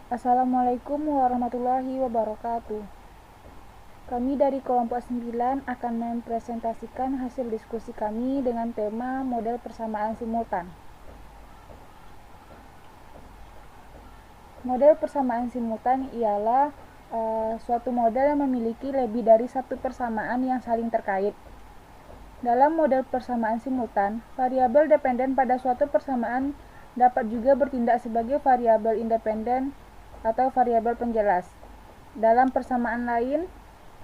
Assalamualaikum warahmatullahi wabarakatuh. Kami dari kelompok 9 akan mempresentasikan hasil diskusi kami dengan tema model persamaan simultan. Model persamaan simultan ialah suatu model yang memiliki lebih dari satu persamaan yang saling terkait. Dalam model persamaan simultan, variabel dependen pada suatu persamaan dapat juga bertindak sebagai variabel independen atau variabel penjelas dalam persamaan lain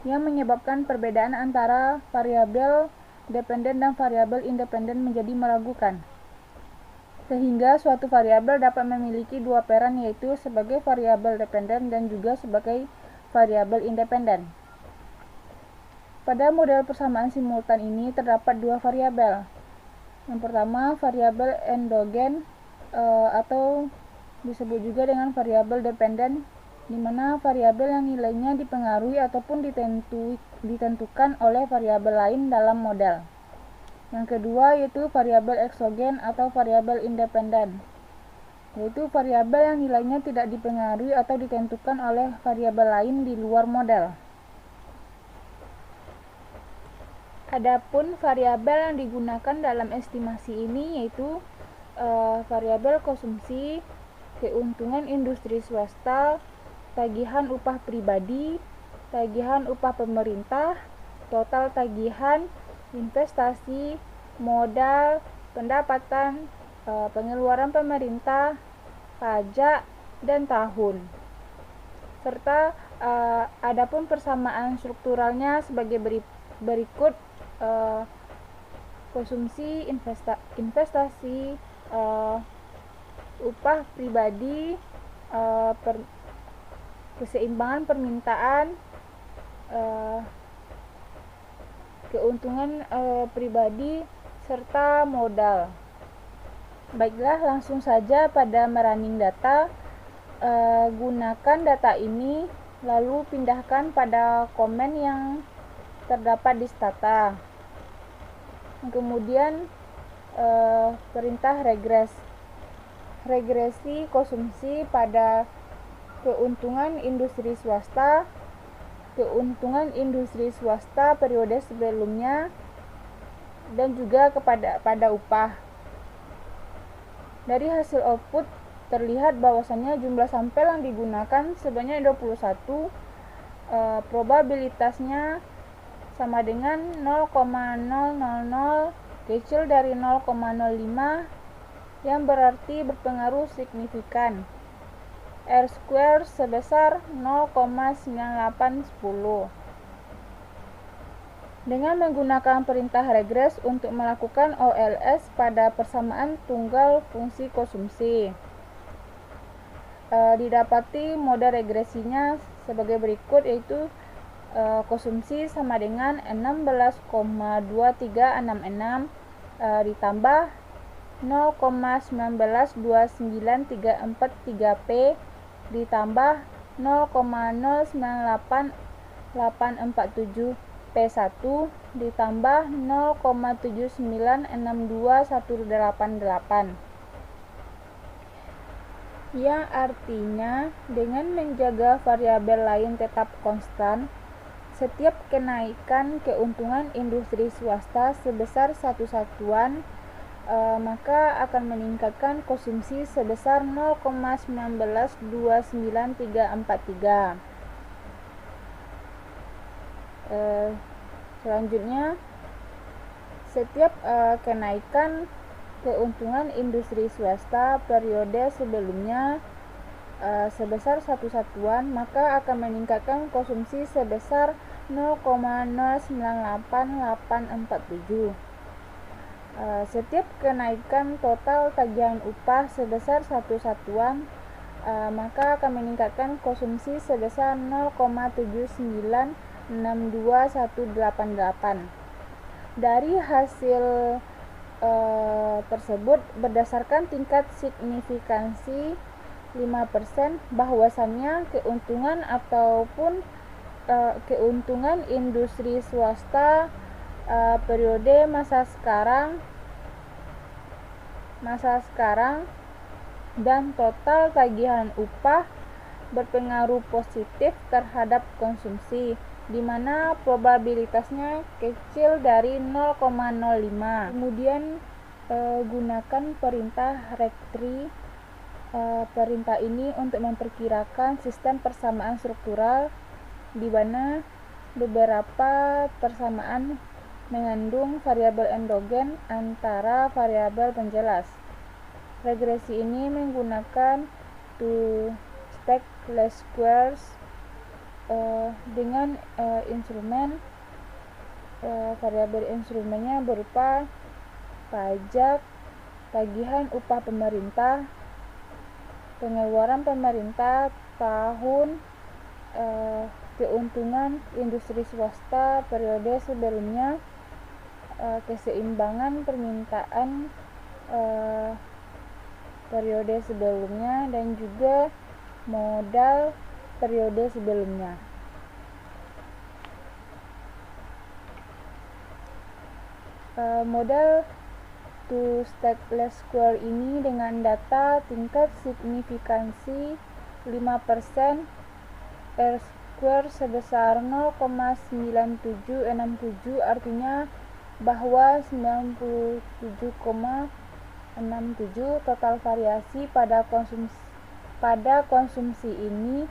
yang menyebabkan perbedaan antara variabel dependen dan variabel independen menjadi meragukan, sehingga suatu variabel dapat memiliki dua peran, yaitu sebagai variabel dependen dan juga sebagai variabel independen. Pada model persamaan simultan ini terdapat dua variabel. Yang pertama, variabel endogen atau disebut juga dengan variabel dependen, di mana variabel yang nilainya dipengaruhi ataupun ditentukan oleh variabel lain dalam model. Yang kedua yaitu variabel eksogen atau variabel independen, yaitu variabel yang nilainya tidak dipengaruhi atau ditentukan oleh variabel lain di luar model. Adapun variabel yang digunakan dalam estimasi ini yaitu variabel konsumsi, keuntungan industri swasta, tagihan upah pribadi, tagihan upah pemerintah, total tagihan, investasi, modal, pendapatan, pengeluaran pemerintah, pajak, dan tahun. Serta adapun persamaan strukturalnya sebagai berikut: konsumsi, investasi, upah pribadi, keseimbangan permintaan, keuntungan pribadi, serta modal. Baiklah, langsung saja pada merunning data. Gunakan data ini, lalu pindahkan pada komen yang terdapat di stata. Kemudian perintah regresi konsumsi pada keuntungan industri swasta, keuntungan industri swasta periode sebelumnya, dan juga pada upah. Dari hasil output terlihat bahwasannya jumlah sampel yang digunakan sebanyak 21, probabilitasnya sama dengan 0,000 kecil dari 0,05, yang berarti berpengaruh signifikan. R² sebesar 0,9810. Dengan menggunakan perintah regres untuk melakukan OLS pada persamaan tunggal fungsi konsumsi, didapati model regresinya sebagai berikut, yaitu konsumsi sama dengan 16,2366 ditambah 0,19294343P ditambah 0,09847P1 ditambah 0,7962188, yang artinya dengan menjaga variabel lain tetap konstan, setiap kenaikan keuntungan industri swasta sebesar 1 satuan maka akan meningkatkan konsumsi sebesar 0,19294343. Selanjutnya, setiap kenaikan keuntungan industri swasta periode sebelumnya sebesar 1 satuan maka akan meningkatkan konsumsi sebesar 0,0988847. Setiap kenaikan total tagihan upah sebesar 1 satuan maka akan meningkatkan konsumsi sebesar 0,7962188. Dari hasil tersebut, berdasarkan tingkat signifikansi 5%, bahwasannya keuntungan ataupun keuntungan industri swasta periode masa sekarang dan total tagihan upah berpengaruh positif terhadap konsumsi, di mana probabilitasnya kecil dari 0,05. Kemudian gunakan perintah Rect-Tree. Perintah ini untuk memperkirakan sistem persamaan struktural di mana beberapa persamaan mengandung variabel endogen antara variabel penjelas. Regresi ini menggunakan two-stack least squares dengan instrumen variabel instrumennya berupa pajak, tagihan upah pemerintah, pengeluaran pemerintah tahun, keuntungan industri swasta periode sebelumnya, keseimbangan permintaan periode sebelumnya, dan juga modal periode sebelumnya. Model two-stack least square ini dengan data tingkat signifikansi 5%, R-square sebesar 0,9767, artinya bahwa 97,67 total variasi pada konsumsi ini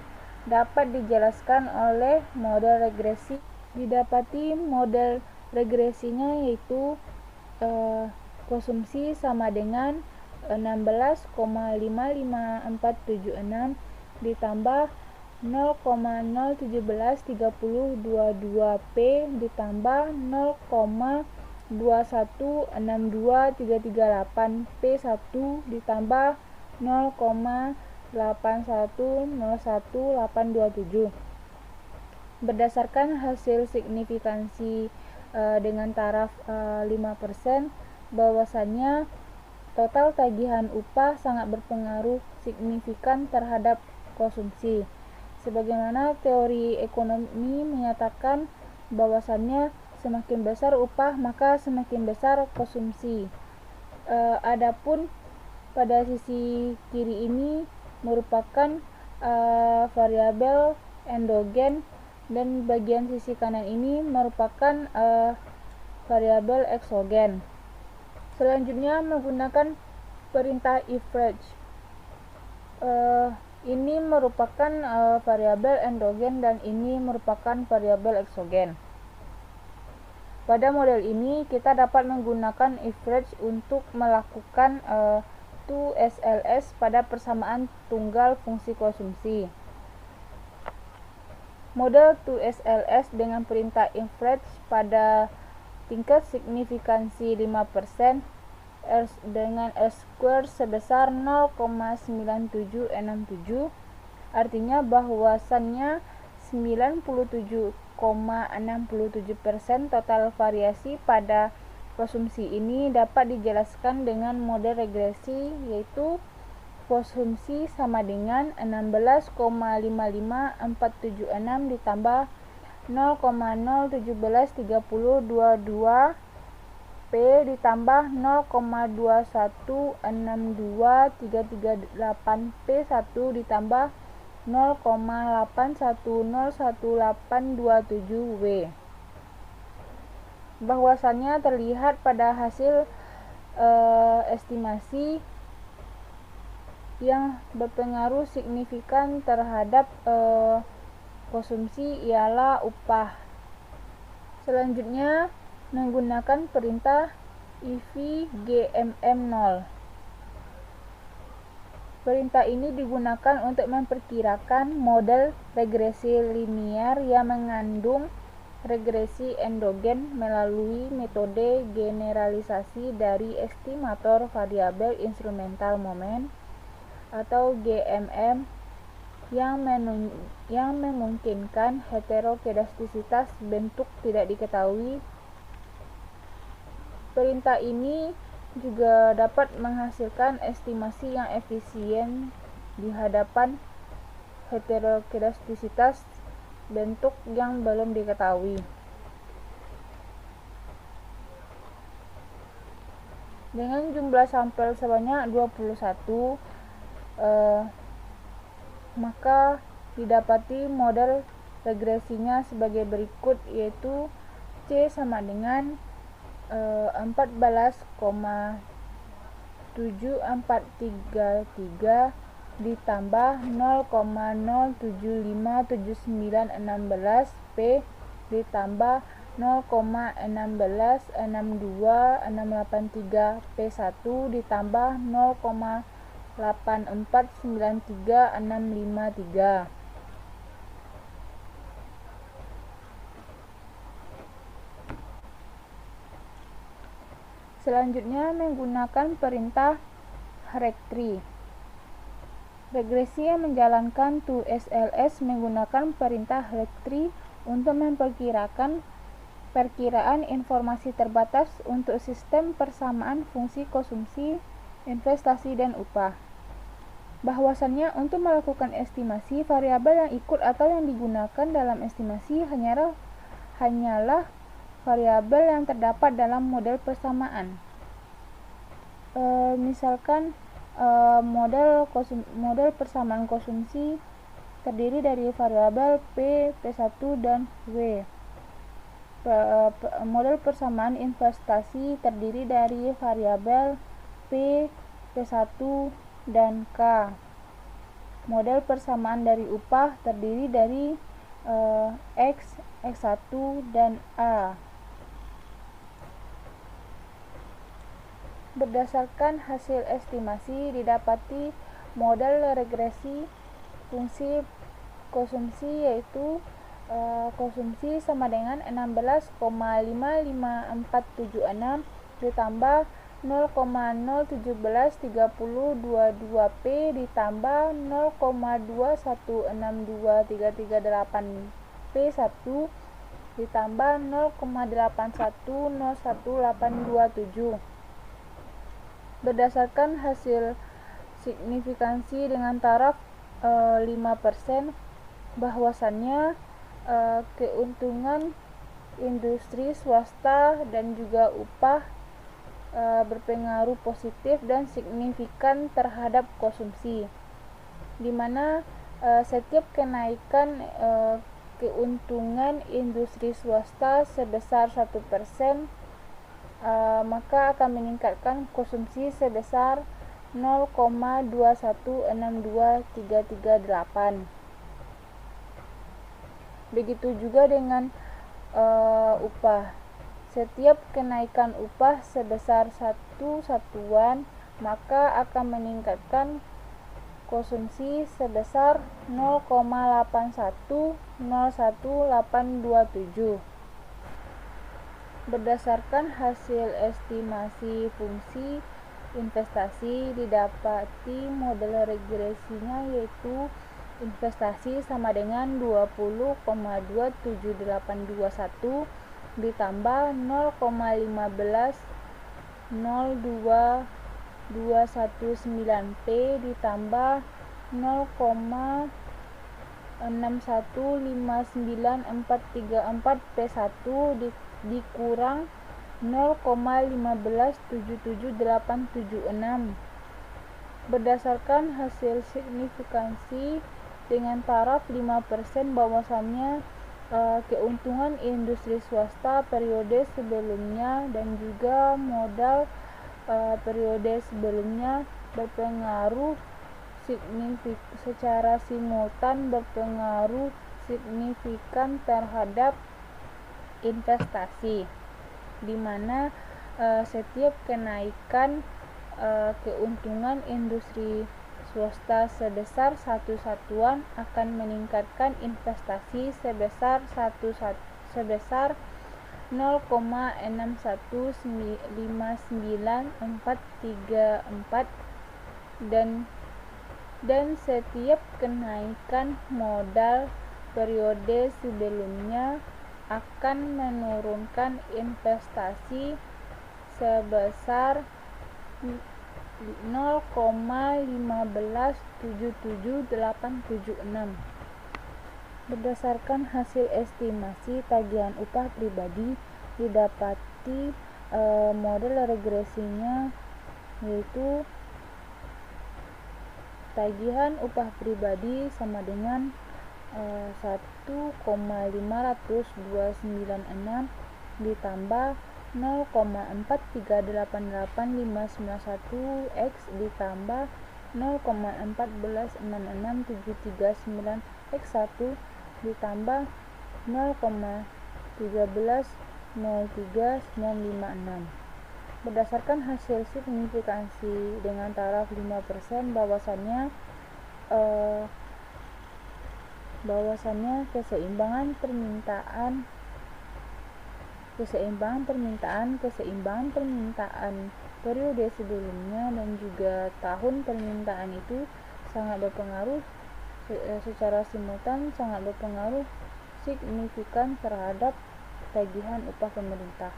dapat dijelaskan oleh model regresi. Didapati model regresinya yaitu konsumsi sama dengan 16,55476 ditambah 0,0173022 P ditambah 0,2162338 P1 ditambah 0,8101827. Berdasarkan hasil signifikansi dengan taraf 5%, bahwasannya total tagihan upah sangat berpengaruh signifikan terhadap konsumsi. Sebagaimana teori ekonomi menyatakan bahwasannya semakin besar upah maka semakin besar konsumsi. Adapun pada sisi kiri ini merupakan variabel endogen, dan bagian sisi kanan ini merupakan variabel eksogen. Selanjutnya menggunakan perintah average. Ini merupakan variabel endogen dan ini merupakan variabel eksogen. Pada model ini kita dapat menggunakan average untuk melakukan 2SLS pada persamaan tunggal fungsi konsumsi. Model 2SLS dengan perintah average pada tingkat signifikansi 5% dengan R-square sebesar 0,9767, artinya bahwasannya 97,67% total variasi pada konsumsi ini dapat dijelaskan dengan model regresi, yaitu konsumsi sama dengan 16,55476 ditambah 0,0173022 P ditambah 0,2162338 P1 ditambah 0,8101827 W. Bahwasannya terlihat pada hasil estimasi yang berpengaruh signifikan terhadap konsumsi ialah upah. Selanjutnya menggunakan perintah IVGMM0. Perintah ini digunakan untuk memperkirakan model regresi linear yang mengandung regresi endogen melalui metode generalisasi dari estimator variabel instrumental momen atau GMM yang memungkinkan heterokedastisitas bentuk tidak diketahui. Perintah ini juga dapat menghasilkan estimasi yang efisien di hadapan heterokedastisitas bentuk yang belum diketahui. Dengan jumlah sampel sebanyak 21, maka didapati model regresinya sebagai berikut, yaitu C sama dengan 14,7433 ditambah 0,0757916 P ditambah 0,1662683 P1 ditambah 0,8493653. Selanjutnya menggunakan perintah Hierarchy. Regresi yang menjalankan toSLS menggunakan perintah Hierarchy untuk memperkirakan perkiraan informasi terbatas untuk sistem persamaan fungsi konsumsi, investasi, dan upah. Bahwasannya untuk melakukan estimasi, variabel yang ikut atau yang digunakan dalam estimasi hanyalah variabel yang terdapat dalam model persamaan. Misalkan model persamaan konsumsi terdiri dari variabel P, P1, dan W. Model persamaan investasi terdiri dari variabel P, P1, dan K. Model persamaan dari upah terdiri dari X, X1, dan A. Berdasarkan hasil estimasi didapati model regresi fungsi konsumsi, yaitu konsumsi sama dengan 16,55476 ditambah 0,0173022 P ditambah 0,2162338 P1 ditambah 0,8101827. Berdasarkan hasil signifikansi dengan taraf 5%, bahwasannya keuntungan industri swasta dan juga upah berpengaruh positif dan signifikan terhadap konsumsi, di mana setiap kenaikan keuntungan industri swasta sebesar 1%, maka akan meningkatkan konsumsi sebesar 0,2162338. Begitu juga dengan upah. Setiap kenaikan upah sebesar 1 satuan, maka akan meningkatkan konsumsi sebesar 0,8101827. Berdasarkan hasil estimasi fungsi investasi didapati model regresinya, yaitu investasi sama dengan 20,27821 ditambah 0,150219 P ditambah 0,6159434 P1 dikurang 0,1577876. Berdasarkan hasil signifikansi dengan taraf 5%, bahwasannya keuntungan industri swasta periode sebelumnya dan juga modal periode sebelumnya berpengaruh secara simultan berpengaruh signifikan terhadap investasi, di mana setiap kenaikan keuntungan industri swasta sebesar 1 satuan akan meningkatkan investasi sebesar 0,6159434 dan setiap kenaikan modal periode sebelumnya akan menurunkan investasi sebesar 0,1577876. Berdasarkan hasil estimasi tagihan upah pribadi didapati model regresinya, yaitu tagihan upah pribadi sama dengan 1,50296 ditambah 0,4388591 X ditambah 0,1466739 X1 ditambah 0,1303956. Berdasarkan hasil signifikansi dengan taraf 5%, bahwasannya keseimbangan permintaan periode sebelumnya dan juga tahun permintaan itu sangat berpengaruh secara simultan signifikan terhadap tagihan upah pemerintah.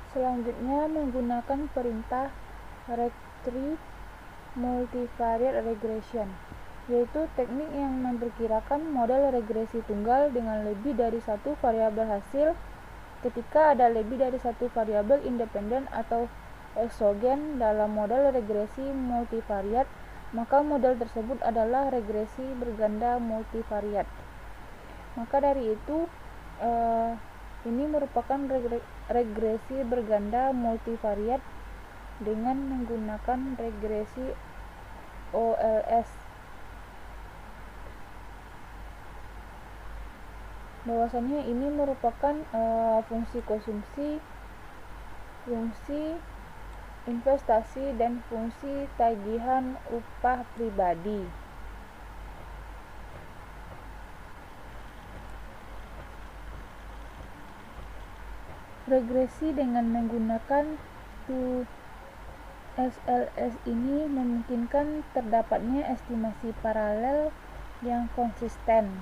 Selanjutnya, menggunakan perintah Rectree Multivariate Regression, yaitu teknik yang memperkirakan model regresi tunggal dengan lebih dari satu variabel hasil. Ketika ada lebih dari satu variabel independen atau eksogen dalam model regresi multivariat, maka model tersebut adalah regresi berganda multivariat. Maka dari itu, ini merupakan regresi berganda multivariat dengan menggunakan regresi OLS. Bahwasanya ini merupakan fungsi konsumsi, fungsi investasi, dan fungsi tagihan upah pribadi. Regresi dengan menggunakan 2SLS ini memungkinkan terdapatnya estimasi paralel yang konsisten.